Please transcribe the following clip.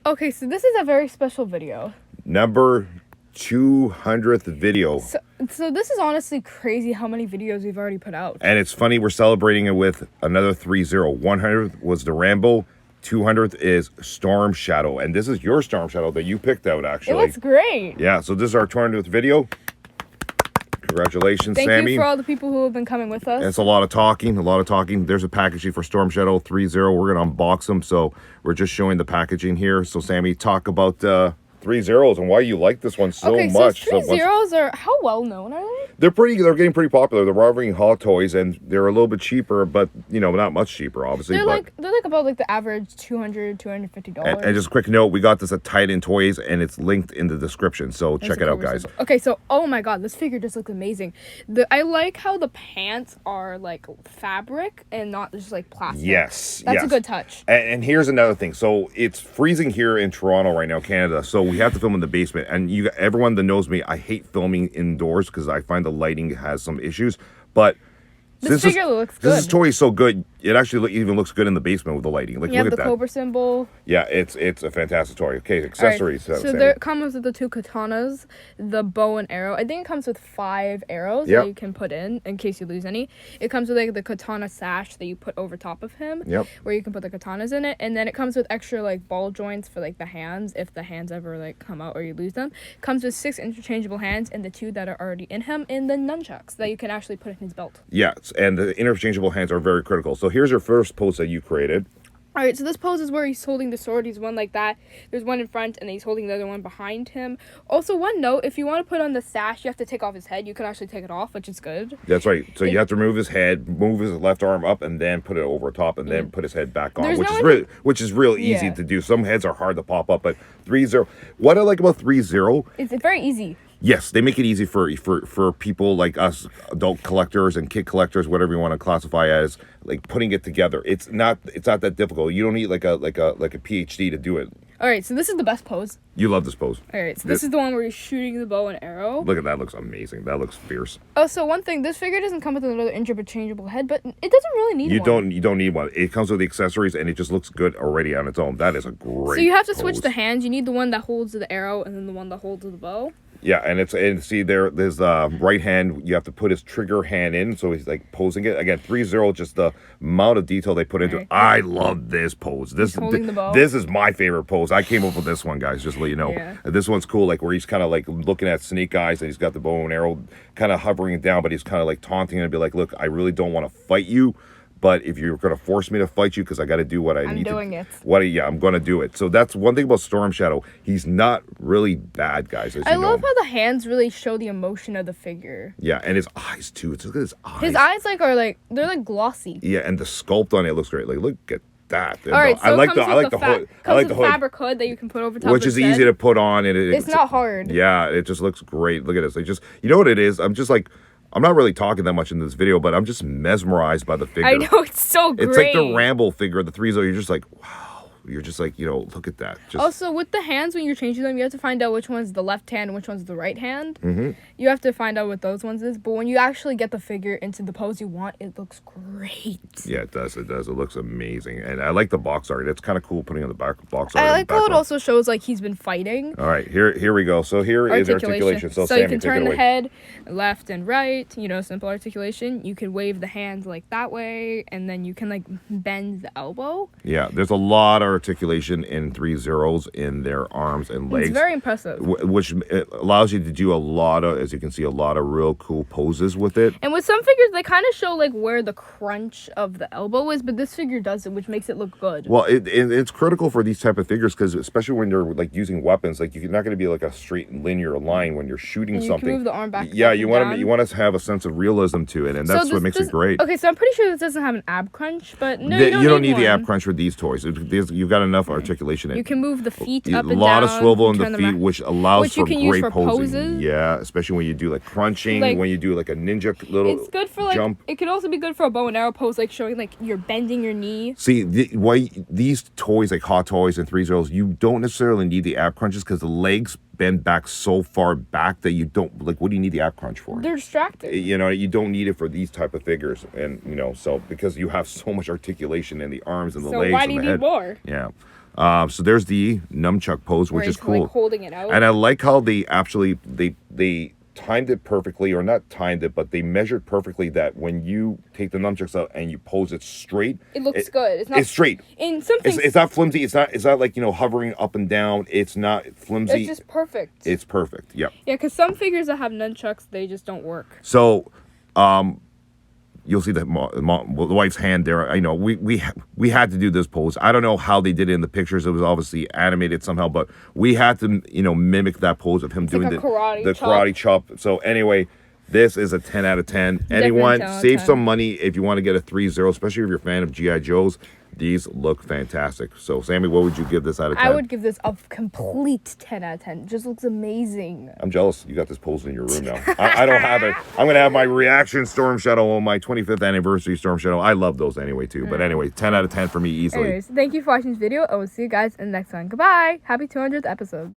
Okay, so this is a very special video. Number 200th video. So this is honestly crazy how many videos we've already put out. And it's funny, we're celebrating it with another 3-0. 100th was the Rambo. 200th is Storm Shadow. And this is your Storm Shadow that you picked out, actually. It looks great. Yeah, so this is our 200th video. Congratulations, Sammy. Thank you for all the people who have been coming with us. And it's a lot of talking. There's a packaging for Storm Shadow 3-0. We're going to unbox them, so we're just showing the packaging here. So, Sammy, talk about 3-0s and why you like this one so much. So 3-0s are, how well known are they? They're getting pretty popular. They're rivaling Hot Toys, and they're a little bit cheaper, but not much cheaper, obviously. They're like about the average $200-$250. And just a quick note, we got this at Titan Toys, and it's linked in the description, so check it out, guys. Okay, so oh my god, this figure just looks amazing. I like how the pants are like fabric and not just like plastic. Yes, that's a good touch. And here's another thing. So it's freezing here in Toronto right now, Canada. So we have to film in the basement. And everyone that knows me, I hate filming indoors because I find the lighting has some issues. But this figure looks good. This toy is so good. It actually even looks good in the basement with the lighting. Like, you look have at the that. Cobra symbol. Yeah, it's a fantastic toy. Okay, accessories. Right. So there comes with the 2 katanas, the bow and arrow. I think it comes with 5 arrows that you can put in case you lose any. It comes with like the katana sash that you put over top of him. Yep. Where you can put the katanas in it, and then it comes with extra like ball joints for like the hands if the hands ever like come out or you lose them. Comes with 6 interchangeable hands and the 2 that are already in him, and the nunchucks that you can actually put in his belt. Yes, and the interchangeable hands are very critical. So here's your first pose that you created. All right, so this pose is where he's holding the sword. He's one like that. There's one in front, and he's holding the other one behind him. Also, one note, if you want to put on the sash, you have to take off his head. You can actually take it off, which is good. That's right. So you have to remove his head, move his left arm up, and then put it over top, and then put his head back on, which is real easy to do. Some heads are hard to pop up, but 3-0. What I like about 3-0... It's very easy. Yes, they make it easy for people like us, adult collectors and kid collectors, whatever you want to classify as, like putting it together. It's not that difficult. You don't need like a PhD to do it. All right, so this is the best pose. You love this pose. All right, so this is the one where he's shooting the bow and arrow. Look at that, looks amazing. That looks fierce. Oh, so one thing, this figure doesn't come with another interchangeable head, but it doesn't really need one. You don't need one. It comes with the accessories, and it just looks good already on its own. That is a great. So you have to pose. Switch the hands. You need the one that holds the arrow, and then the one that holds the bow. Yeah, and see there's right hand. You have to put his trigger hand in, so he's like posing it again. 3-0, just the amount of detail they put into it. I love this pose. This is my favorite pose. I came up with this one, guys. Just to let you know, this one's cool. Like where he's kind of like looking at Snake Eyes, and he's got the bow and arrow, kind of hovering it down, but he's kind of like taunting and be like, "Look, I really don't want to fight you." But if you're going to force me to fight you because I got to do what I need to... I'm going to do it. So that's one thing about Storm Shadow. He's not really bad, guys. I love how the hands really show the emotion of the figure. Yeah, and his eyes, too. Look at his eyes. His eyes, they're like glossy. Yeah, and the sculpt on it looks great. Like, look at that. All right, so I like the hood. I like the hood. Fabric hood that you can put over top, which is easy to put on, and it's not hard. Yeah, it just looks great. Look at this. You know what it is? I'm not really talking that much in this video, but I'm just mesmerized by the figure. I know, it's so great. It's like the Rambo figure, the 3-0. You're just like, wow. You're just like, look at that. Also, with the hands, when you're changing them, you have to find out which one's the left hand and which one's the right hand. Mm-hmm. You have to find out what those ones is. But when you actually get the figure into the pose you want, it looks great. Yeah, it does. It does. It looks amazing. And I like the box art. It's kind of cool putting on the box art. I like how it also shows like he's been fighting. All right, here we go. So here is articulation. So Sammy, you can turn the head left and right, simple articulation. You can wave the hands like that way, and then you can like bend the elbow. Yeah, there's a lot of articulation in 3-0s in their arms and legs. It's very impressive. Which allows you to do a lot of, as you can see, a lot of real cool poses with it. And with some figures, they kind of show like where the crunch of the elbow is, but this figure doesn't, which makes it look good. Well, it's critical for these type of figures because especially when you're like using weapons, like you're not going to be like a straight linear line when you're shooting something. You can move the arm back. Yeah, you want to have a sense of realism to it, and that's what makes it great. Okay, so I'm pretty sure this doesn't have an ab crunch, but no, you don't need the ab crunch with these toys. You've got enough articulation in it. You can move the feet up and down. A lot of swivel in the feet, which allows for great posing. Poses. Yeah, especially when you do like crunching, when you do like a ninja little it's good for jump. It could also be good for a bow and arrow pose, like showing like you're bending your knee. See, why these toys like Hot Toys and 3-0s, you don't necessarily need the ab crunches because the legs bend back so far back that you don't like. What do you need the ab crunch for? They're distracted. You don't need it for these type of figures, and so because you have so much articulation in the arms and the legs. So why do you need more? Yeah. So there's the nunchuck pose, which is cool. Like holding it out. And I like how they actually they timed it perfectly, or not timed it, but they measured perfectly that when you take the nunchucks out and you pose it straight, it looks good. It's straight. In some things, it's not flimsy. It's not like, you know, hovering up and down. It's not flimsy. It's just perfect. It's perfect. Yep. Yeah, because some figures that have nunchucks, they just don't work. So, you'll see the wife's hand there. I know we had to do this pose. I don't know how they did it in the pictures. It was obviously animated somehow, but we had to, you know, mimic that pose of him doing like the karate chop. So anyway, this is a 10 out of 10. Anyone, save some money if you want to get a 3.0, especially if you're a fan of G.I. Joes. These look fantastic. So, Sammy, what would you give this out of 10? I would give this a complete 10 out of 10. It just looks amazing. I'm jealous. You got this pose in your room now. I don't have it. I'm going to have my reaction Storm Shadow on my 25th anniversary Storm Shadow. I love those anyway, too. But anyway, 10 out of 10 for me easily. Anyways, thank you for watching this video. I will see you guys in the next one. Goodbye. Happy 200th episode.